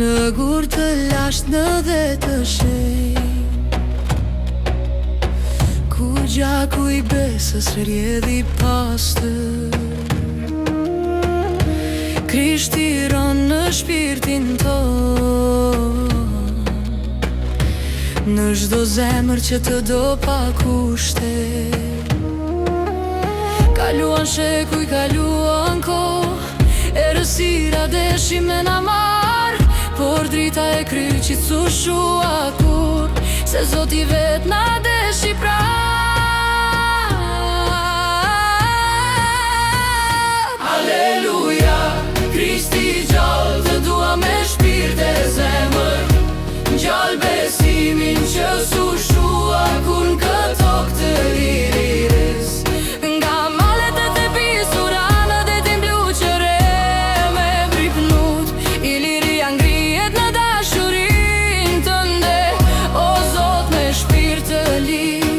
Në gur të lasht në dhe të shenj, ku gjaku I besës rjedhi pastër. Krishti ron në shpirtin ton, në çdo zemër që të do pa kushte. Kaluan shekuj, kaluan kohë, errësira deshim me na marr, por drita e kryqit s'u shua kur, se Zoti vet na deshi prap. Aleluja, Krishti gjallë, të dua me shpirt e zemër, gjallë besimin që s'u shua kur n'kët tokë të liris. Nga malet e të pisura në detin blu qëre me bripnut, Iliria ngrihet në dashurin tënde, o Zot me shpirt të lirë.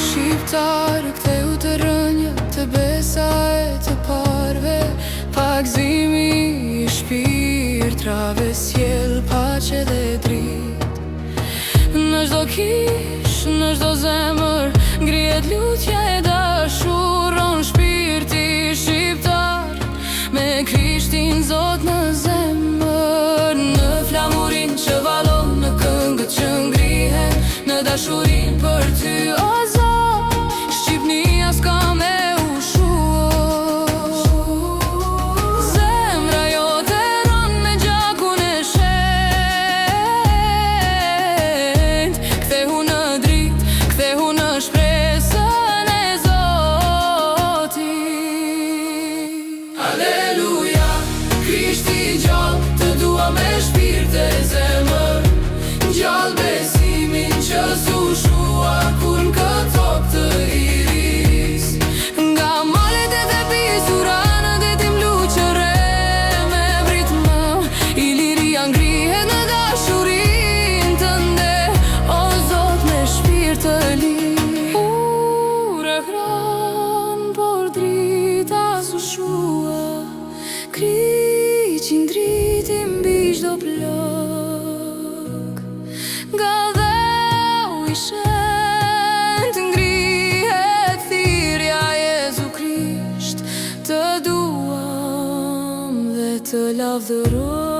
Shqiptarë, ktheu të rënja, të besa e të parve, pagzimi I shpirtrave, sjell paqe dhe dritë. Në çdo kish, në çdo zemër, ngrihet lutja e dashuron shpirti shqiptar, me Krishtin Zot në zemër. Në flamurin që vallon, në këngët që ngrihen, në dashurin për ty, o Zot, Shqipnia s'ka me u shuar. Zemra jote ron me gjakun e shenjt, kthehu në dritë, kthehu në shpresën e Zotit. Aleluja, Krishti gjallë, të dua me shpirt e zemër, gjallë besimin që s'u shua kur n'kët tokë të iris. Nga malet e të pisura në detin blu qëre me britma, Iliria ngrihet në dashurin tënde, o Zot me shpirt të lirë. Urehran, por drita s'u shua, kryqin driti mbi çdo plok. Nga dheu I shenjt ngrihet thirrja Jezu Krisht, të duam dhe të lavdëroj.